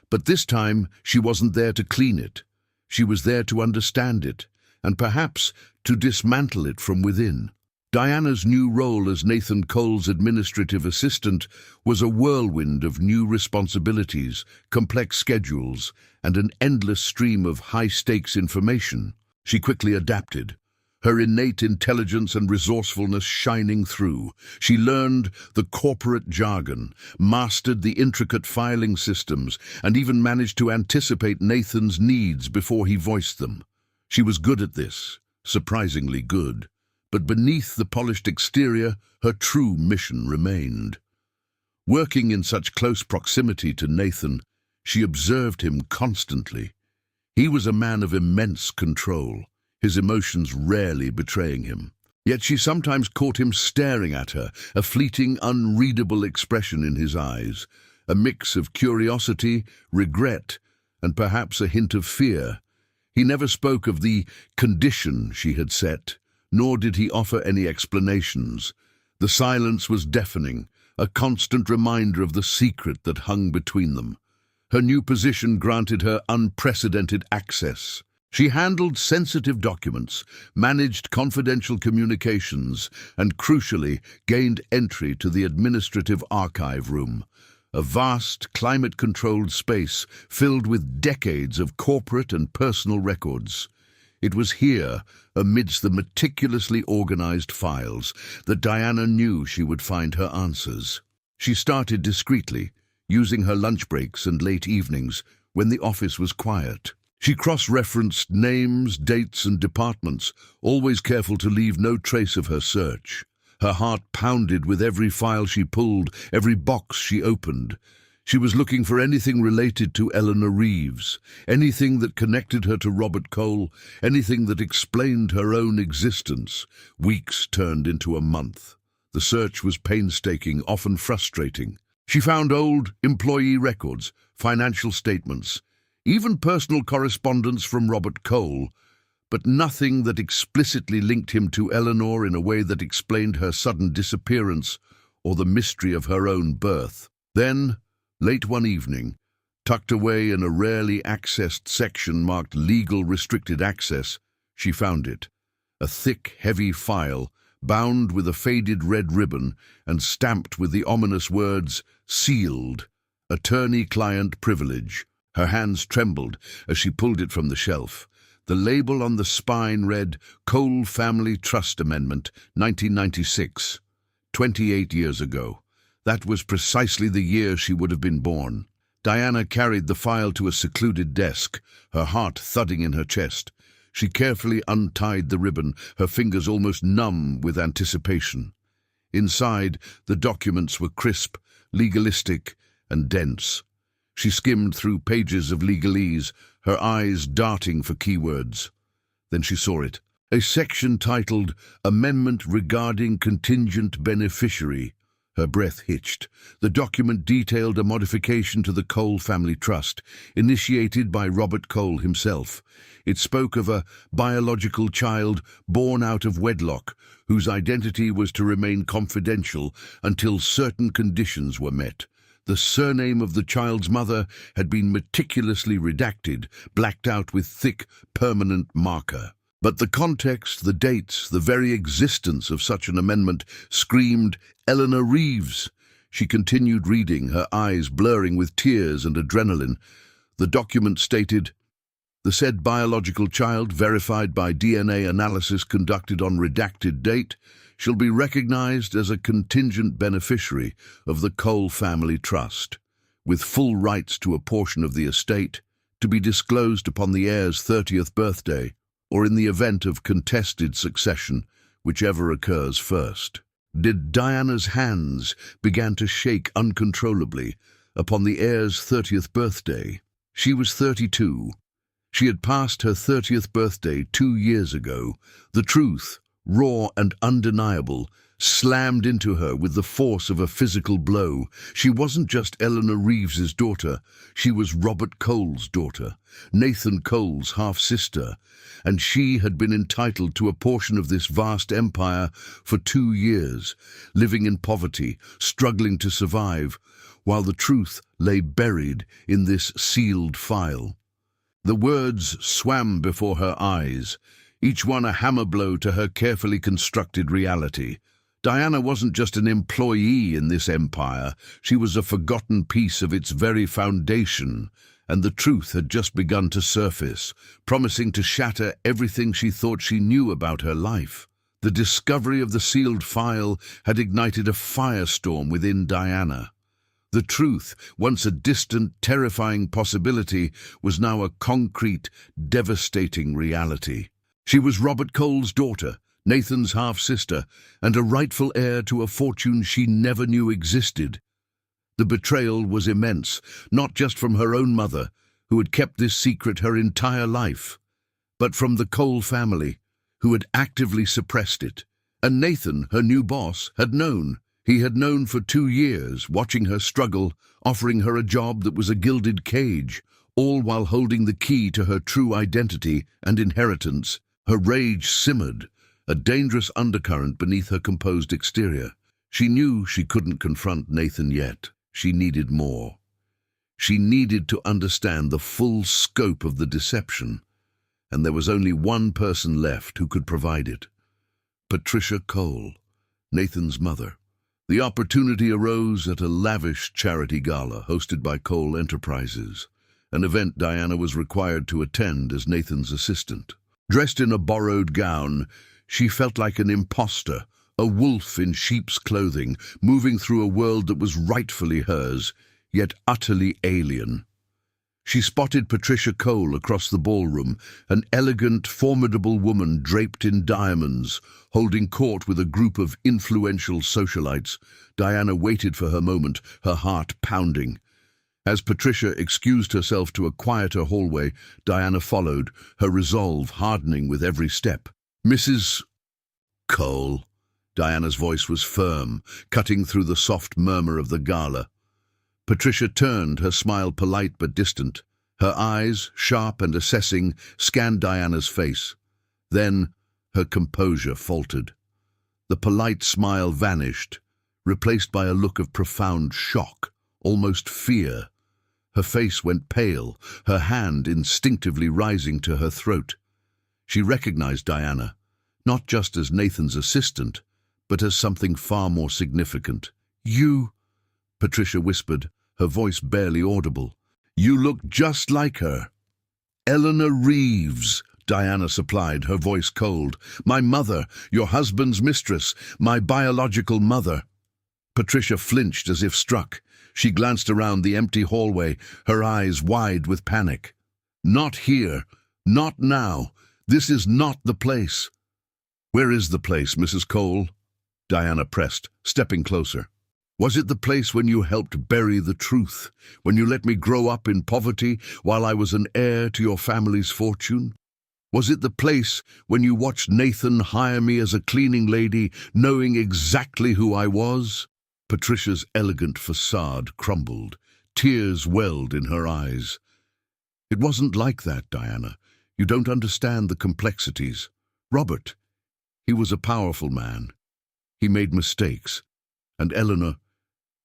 but this time she wasn't there to clean it. She was there to understand it, and perhaps to dismantle it from within. Diana's new role as Nathan Cole's administrative assistant was a whirlwind of new responsibilities, complex schedules, and an endless stream of high-stakes information. She quickly adapted, her innate intelligence and resourcefulness shining through. She learned the corporate jargon, mastered the intricate filing systems, and even managed to anticipate Nathan's needs before he voiced them. She was good at this, surprisingly good. But beneath the polished exterior, her true mission remained. Working in such close proximity to Nathan, she observed him constantly. He was a man of immense control, his emotions rarely betraying him. Yet she sometimes caught him staring at her, a fleeting, unreadable expression in his eyes, a mix of curiosity, regret, and perhaps a hint of fear. He never spoke of the condition she had set, nor did he offer any explanations. The silence was deafening, a constant reminder of the secret that hung between them. Her new position granted her unprecedented access. She handled sensitive documents, managed confidential communications, and crucially gained entry to the administrative archive room, a vast, climate-controlled space filled with decades of corporate and personal records. It was here, amidst the meticulously organized files, that Diana knew she would find her answers. She started discreetly, using her lunch breaks and late evenings when the office was quiet. She cross-referenced names, dates, and departments, always careful to leave no trace of her search. Her heart pounded with every file she pulled, every box she opened. She was looking for anything related to Eleanor Reeves, anything that connected her to Robert Cole, anything that explained her own existence. Weeks turned into a month. The search was painstaking, often frustrating. She found old employee records, financial statements, even personal correspondence from Robert Cole, but nothing that explicitly linked him to Eleanor in a way that explained her sudden disappearance or the mystery of her own birth. Then, late one evening, tucked away in a rarely accessed section marked Legal Restricted Access, she found it. A thick, heavy file, bound with a faded red ribbon and stamped with the ominous words, "Sealed, Attorney-Client Privilege." Her hands trembled as she pulled it from the shelf. The label on the spine read, "Cole Family Trust Amendment, 1996, 28 years ago." That was precisely the year she would have been born. Diana carried the file to a secluded desk, her heart thudding in her chest. She carefully untied the ribbon, her fingers almost numb with anticipation. Inside, the documents were crisp, legalistic, and dense. She skimmed through pages of legalese, her eyes darting for keywords. Then she saw it. A section titled, "Amendment Regarding Contingent Beneficiary." Her breath hitched. The document detailed a modification to the Cole Family Trust, initiated by Robert Cole himself. It spoke of a biological child born out of wedlock, whose identity was to remain confidential until certain conditions were met. The surname of the child's mother had been meticulously redacted, blacked out with thick, permanent marker. But the context, the dates, the very existence of such an amendment screamed Eleanor Reeves. She continued reading, her eyes blurring with tears and adrenaline. The document stated, "The said biological child, verified by DNA analysis conducted on redacted date, shall be recognized as a contingent beneficiary of the Cole Family Trust, with full rights to a portion of the estate, to be disclosed upon the heir's 30th birthday, or in the event of contested succession, whichever occurs first." Diana's hands began to shake uncontrollably upon the heir's 30th birthday. She was 32. She had passed her 30th birthday 2 years ago. The truth, raw and undeniable, slammed into her with the force of a physical blow. She wasn't just Eleanor Reeves's daughter, she was Robert Cole's daughter, Nathan Cole's half-sister, and she had been entitled to a portion of this vast empire for 2 years, living in poverty, struggling to survive, while the truth lay buried in this sealed file. The words swam before her eyes, each one a hammer blow to her carefully constructed reality. Diana wasn't just an employee in this empire, she was a forgotten piece of its very foundation, and the truth had just begun to surface, promising to shatter everything she thought she knew about her life. The discovery of the sealed file had ignited a firestorm within Diana. The truth, once a distant, terrifying possibility, was now a concrete, devastating reality. She was Robert Cole's daughter, Nathan's half-sister, and a rightful heir to a fortune she never knew existed. The betrayal was immense, not just from her own mother, who had kept this secret her entire life, but from the Cole family, who had actively suppressed it. And Nathan, her new boss, had known. He had known for 2 years, watching her struggle, offering her a job that was a gilded cage, all while holding the key to her true identity and inheritance. Her rage simmered, a dangerous undercurrent beneath her composed exterior. She knew she couldn't confront Nathan yet. She needed more. She needed to understand the full scope of the deception, and there was only one person left who could provide it. Patricia Cole, Nathan's mother. The opportunity arose at a lavish charity gala hosted by Cole Enterprises, an event Diana was required to attend as Nathan's assistant. Dressed in a borrowed gown, she felt like an imposter, a wolf in sheep's clothing, moving through a world that was rightfully hers, yet utterly alien. She spotted Patricia Cole across the ballroom, an elegant, formidable woman draped in diamonds, holding court with a group of influential socialites. Diana waited for her moment, her heart pounding. As Patricia excused herself to a quieter hallway, Diana followed, her resolve hardening with every step. "Mrs. Cole." Diana's voice was firm, cutting through the soft murmur of the gala. Patricia turned, her smile polite but distant. Her eyes, sharp and assessing, scanned Diana's face. Then her composure faltered. The polite smile vanished, replaced by a look of profound shock, almost fear. Her face went pale, her hand instinctively rising to her throat. She recognized Diana, not just as Nathan's assistant, but as something far more significant. "You," Patricia whispered, her voice barely audible. "You look just like her." "Eleanor Reeves," Diana supplied, her voice cold. "My mother, your husband's mistress, my biological mother." Patricia flinched as if struck. She glanced around the empty hallway, her eyes wide with panic. "Not here. Not now. This is not the place." "Where is the place, Mrs. Cole?" Diana pressed, stepping closer. "Was it the place when you helped bury the truth, when you let me grow up in poverty while I was an heir to your family's fortune? Was it the place when you watched Nathan hire me as a cleaning lady, knowing exactly who I was?" Patricia's elegant facade crumbled. Tears welled in her eyes. "It wasn't like that, Diana. You don't understand the complexities. Robert, he was a powerful man. He made mistakes. And Eleanor,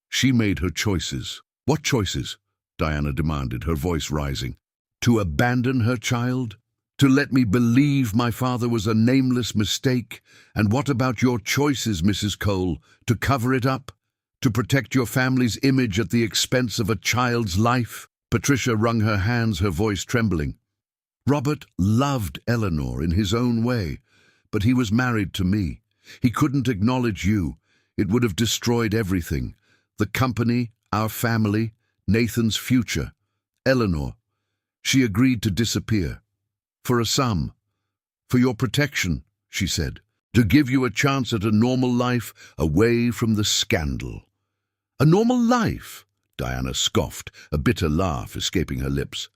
she made her choices." "What choices?" Diana demanded, her voice rising. "To abandon her child? To let me believe my father was a nameless mistake? And what about your choices, Mrs. Cole? To cover it up? To protect your family's image at the expense of a child's life?" Patricia wrung her hands, her voice trembling. "Robert loved Eleanor in his own way, but he was married to me. He couldn't acknowledge you. It would have destroyed everything. The company, our family, Nathan's future. Eleanor, she agreed to disappear. For a sum. For your protection, she said. To give you a chance at a normal life away from the scandal." "A normal life?" Diana scoffed, a bitter laugh escaping her lips.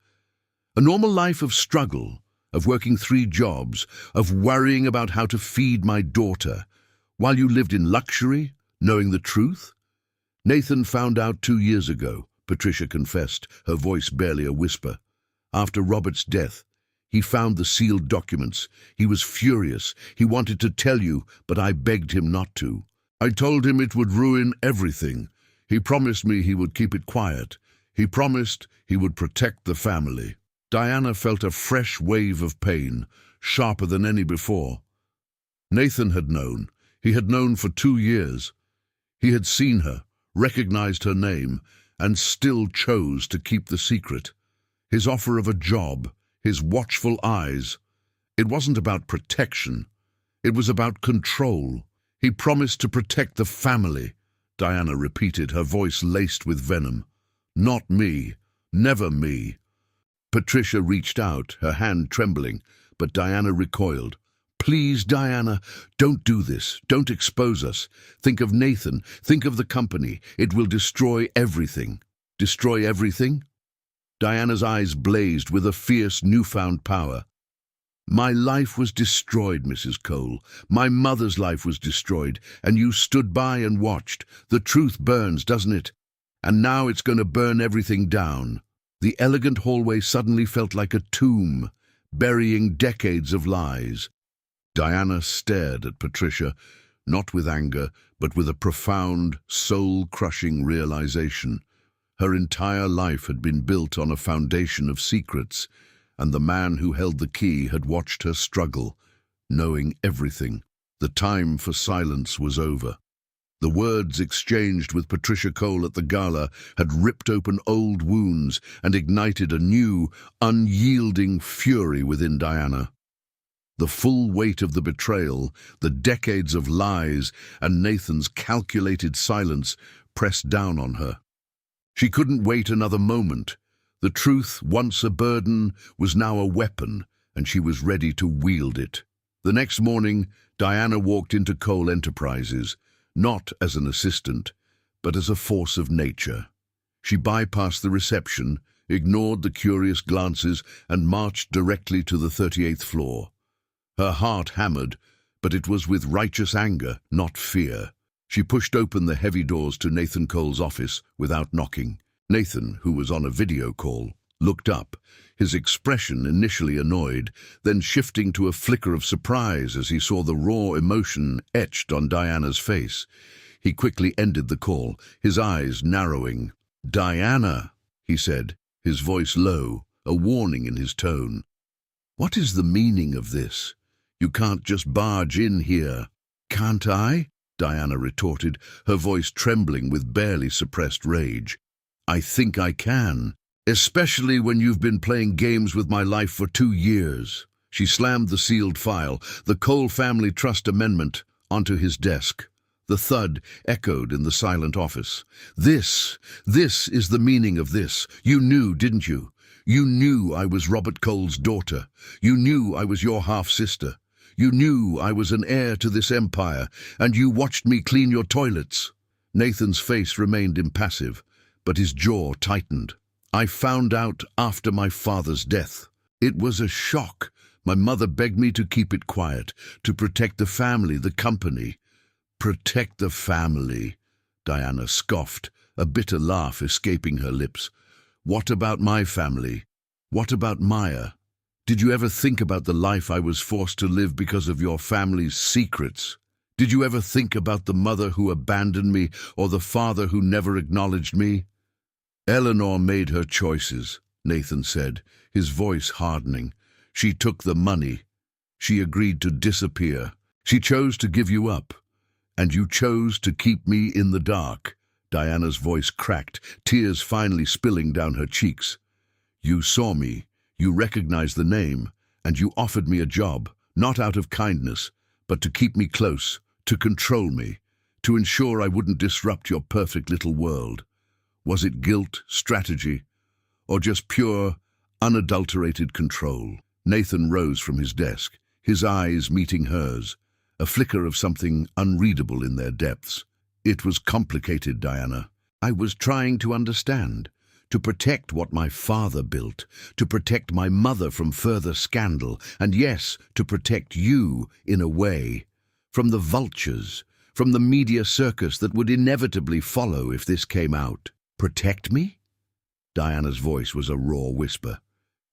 A normal life of struggle, of working 3 jobs, of worrying about how to feed my daughter, while you lived in luxury, knowing the truth? Nathan found out 2 years ago, Patricia confessed, her voice barely a whisper. After Robert's death, he found the sealed documents. He was furious. He wanted to tell you, but I begged him not to. I told him it would ruin everything. He promised me he would keep it quiet. He promised he would protect the family. Diana felt a fresh wave of pain, sharper than any before. Nathan had known. He had known for 2 years. He had seen her, recognized her name, and still chose to keep the secret. His offer of a job, his watchful eyes. It wasn't about protection. It was about control. He promised to protect the family, Diana repeated, her voice laced with venom. Not me. Never me. Patricia reached out, her hand trembling, but Diana recoiled. Please, Diana, don't do this. Don't expose us. Think of Nathan. Think of the company. It will destroy everything. Destroy everything? Diana's eyes blazed with a fierce, newfound power. My life was destroyed, Mrs. Cole. My mother's life was destroyed, and you stood by and watched. The truth burns, doesn't it? And now it's going to burn everything down. The elegant hallway suddenly felt like a tomb, burying decades of lies. Diana stared at Patricia, not with anger, but with a profound, soul-crushing realization. Her entire life had been built on a foundation of secrets, and the man who held the key had watched her struggle, knowing everything. The time for silence was over. The words exchanged with Patricia Cole at the gala had ripped open old wounds and ignited a new, unyielding fury within Diana. The full weight of the betrayal, the decades of lies, and Nathan's calculated silence pressed down on her. She couldn't wait another moment. The truth, once a burden, was now a weapon, and she was ready to wield it. The next morning, Diana walked into Cole Enterprises, not as an assistant, but as a force of nature. She bypassed the reception, ignored the curious glances, and marched directly to the 38th floor. Her heart hammered, but it was with righteous anger, not fear. She pushed open the heavy doors to Nathan Cole's office without knocking. Nathan, who was on a video call, looked up, his expression initially annoyed, then shifting to a flicker of surprise as he saw the raw emotion etched on Diana's face. He quickly ended the call, his eyes narrowing. "Diana," he said, his voice low, a warning in his tone. "What is the meaning of this? You can't just barge in here." "Can't I?" Diana retorted, her voice trembling with barely suppressed rage. "I think I can. Especially when you've been playing games with my life for 2 years. She slammed the sealed file, the Cole Family Trust Amendment, onto his desk. The thud echoed in the silent office. This is the meaning of this. You knew, didn't you? You knew I was Robert Cole's daughter. You knew I was your half-sister. You knew I was an heir to this empire, and you watched me clean your toilets." Nathan's face remained impassive, but his jaw tightened. "I found out after my father's death. It was a shock. My mother begged me to keep it quiet, to protect the family, the company." "Protect the family," Diana scoffed, a bitter laugh escaping her lips. "What about my family? What about Maya? Did you ever think about the life I was forced to live because of your family's secrets? Did you ever think about the mother who abandoned me or the father who never acknowledged me?" "Eleanor made her choices," Nathan said, his voice hardening. "She took the money. She agreed to disappear. She chose to give you up. And you chose to keep me in the dark." Diana's voice cracked, tears finally spilling down her cheeks. "You saw me, you recognized the name, and you offered me a job, not out of kindness, but to keep me close, to control me, to ensure I wouldn't disrupt your perfect little world. Was it guilt, strategy, or just pure, unadulterated control?" Nathan rose from his desk, his eyes meeting hers, a flicker of something unreadable in their depths. "It was complicated, Diana. I was trying to understand, to protect what my father built, to protect my mother from further scandal, and yes, to protect you, in a way, from the vultures, from the media circus that would inevitably follow if this came out. Protect me? Diana's voice was a raw whisper.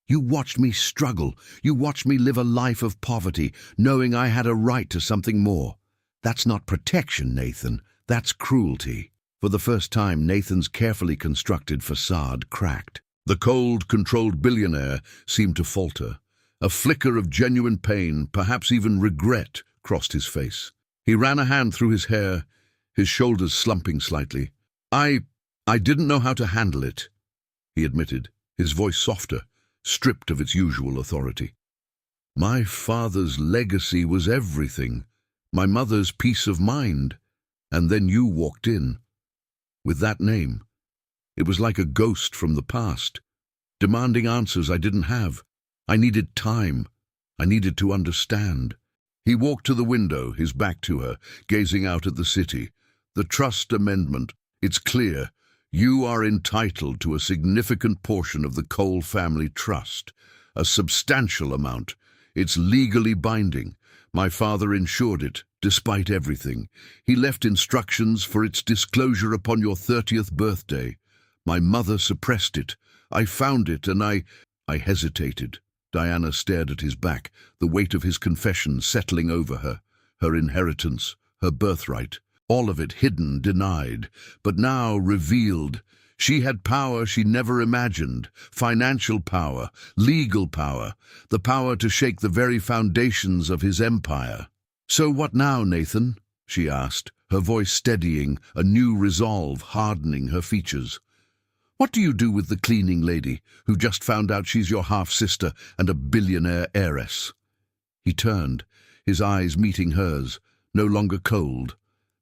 You watched me struggle. You watched me live a life of poverty, knowing I had a right to something more. That's not protection, Nathan. That's cruelty. For the first time, Nathan's carefully constructed facade cracked. The cold, controlled billionaire seemed to falter. A flicker of genuine pain, perhaps even regret, crossed his face. He ran a hand through his hair, his shoulders slumping slightly. I didn't know how to handle it, he admitted, his voice softer, stripped of its usual authority. My father's legacy was everything, my mother's peace of mind, and then you walked in. With that name, it was like a ghost from the past, demanding answers I didn't have. I needed time. I needed to understand. He walked to the window, his back to her, gazing out at the city. The trust amendment, it's clear. You are entitled to a significant portion of the Cole family trust, a substantial amount. It's legally binding. My father ensured it, despite everything. He left instructions for its disclosure upon your 30th birthday. My mother suppressed it. I found it, and I hesitated. Diana stared at his back, the weight of his confession settling over her. Her inheritance, her birthright. All of it hidden, denied, but now revealed. She had power she never imagined, financial power, legal power, the power to shake the very foundations of his empire. So what now, Nathan? She asked, her voice steadying, a new resolve hardening her features. What do you do with the cleaning lady, who just found out she's your half-sister and a billionaire heiress? He turned, his eyes meeting hers, no longer cold,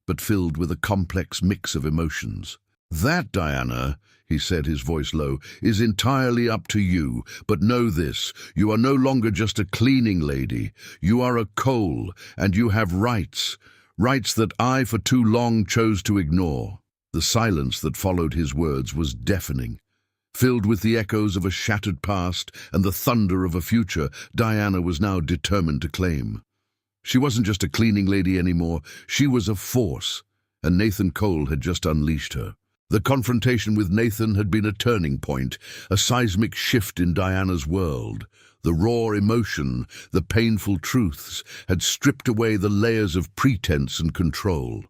but filled with a complex mix of emotions. That, Diana, he said, his voice low, is entirely up to you. But know this, you are no longer just a cleaning lady. You are a Cole, and you have rights. Rights that I for too long chose to ignore. The silence that followed his words was deafening. Filled with the echoes of a shattered past and the thunder of a future Diana was now determined to claim. She wasn't just a cleaning lady anymore, she was a force, and Nathan Cole had just unleashed her. The confrontation with Nathan had been a turning point, a seismic shift in Diana's world. The raw emotion, the painful truths, had stripped away the layers of pretense and control.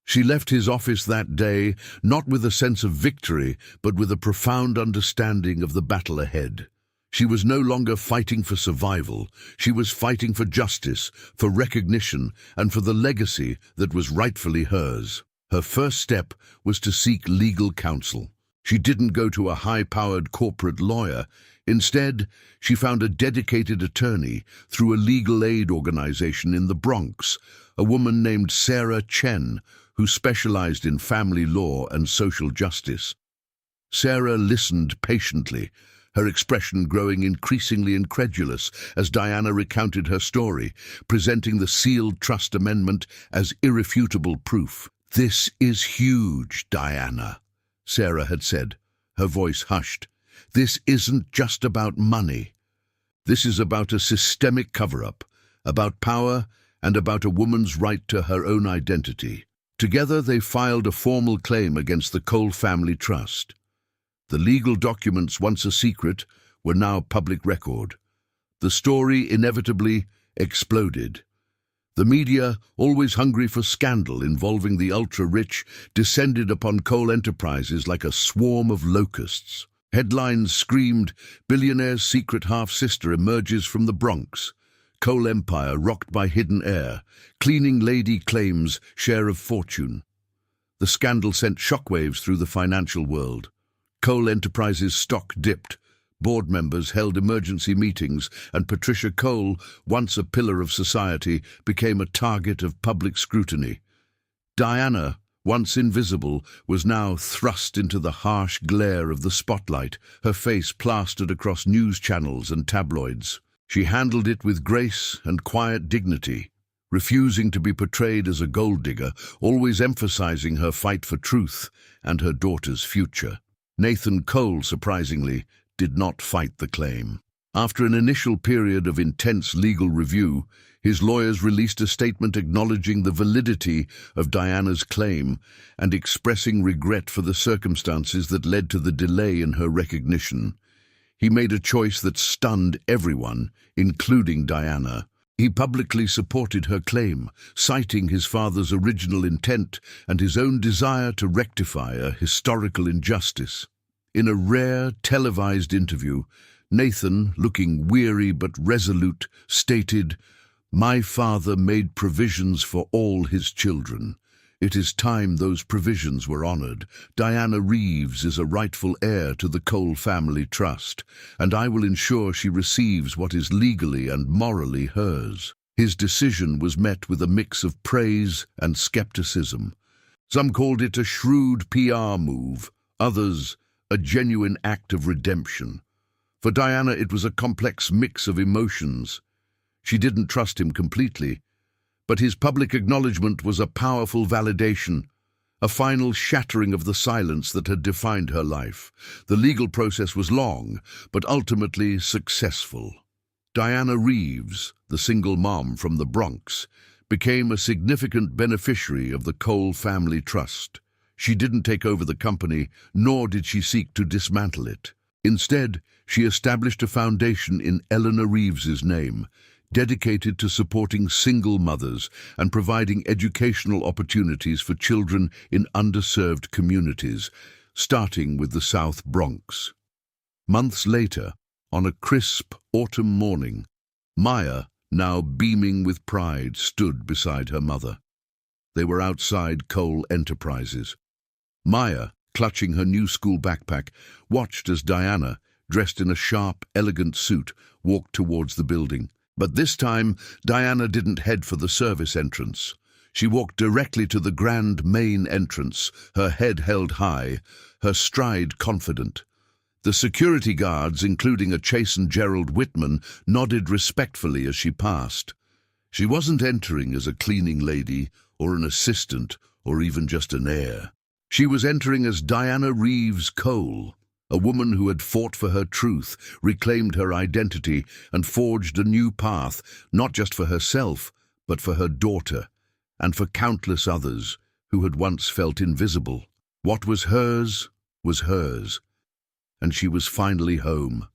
She left his office that day, not with a sense of victory, but with a profound understanding of the battle ahead. She was no longer fighting for survival. She was fighting for justice, for recognition, and for the legacy that was rightfully hers. Her first step was to seek legal counsel. She didn't go to a high-powered corporate lawyer. Instead, she found a dedicated attorney through a legal aid organization in the Bronx, a woman named Sarah Chen, who specialized in family law and social justice. Sarah listened patiently, her expression growing increasingly incredulous as Diana recounted her story, presenting the sealed trust amendment as irrefutable proof. "This is huge, Diana," Sarah had said, her voice hushed. "This isn't just about money. This is about a systemic cover-up, about power, and about a woman's right to her own identity." Together they filed a formal claim against the Cole family trust. The legal documents, once a secret, were now public record. The story inevitably exploded. The media, always hungry for scandal involving the ultra-rich, descended upon Cole Enterprises like a swarm of locusts. Headlines screamed, "Billionaire's secret half-sister emerges from the Bronx. Cole Empire rocked by hidden heir. Cleaning lady claims share of fortune." The scandal sent shockwaves through the financial world. Cole Enterprises' stock dipped. Board members held emergency meetings, and Patricia Cole, once a pillar of society, became a target of public scrutiny. Diana, once invisible, was now thrust into the harsh glare of the spotlight, her face plastered across news channels and tabloids. She handled it with grace and quiet dignity, refusing to be portrayed as a gold digger, always emphasizing her fight for truth and her daughter's future. Nathan Cole, surprisingly, did not fight the claim. After an initial period of intense legal review, his lawyers released a statement acknowledging the validity of Diana's claim and expressing regret for the circumstances that led to the delay in her recognition. He made a choice that stunned everyone, including Diana. He publicly supported her claim, citing his father's original intent and his own desire to rectify a historical injustice. In a rare, televised interview, Nathan, looking weary but resolute, stated, "My father made provisions for all his children. It is time those provisions were honored. Diana Reeves is a rightful heir to the Cole family trust, and I will ensure she receives what is legally and morally hers." His decision was met with a mix of praise and skepticism. Some called it a shrewd PR move, others a genuine act of redemption. For Diana, it was a complex mix of emotions. She didn't trust him completely, but his public acknowledgement was a powerful validation, a final shattering of the silence that had defined her life. The legal process was long, but ultimately successful. Diana Reeves, the single mom from the Bronx, became a significant beneficiary of the Cole family trust. She didn't take over the company, nor did she seek to dismantle it. Instead, she established a foundation in Eleanor Reeves's name, dedicated to supporting single mothers and providing educational opportunities for children in underserved communities, starting with the South Bronx. Months later, on a crisp autumn morning, Maya, now beaming with pride, stood beside her mother. They were outside Cole Enterprises. Maya, clutching her new school backpack, watched as Diana, dressed in a sharp, elegant suit, walked towards the building. But this time, Diana didn't head for the service entrance. She walked directly to the grand main entrance, her head held high, her stride confident. The security guards, including a chastened Gerald Whitman, nodded respectfully as she passed. She wasn't entering as a cleaning lady, or an assistant, or even just an heir. She was entering as Diana Reeves Cole, a woman who had fought for her truth, reclaimed her identity, and forged a new path, not just for herself, but for her daughter, and for countless others who had once felt invisible. What was hers, and she was finally home.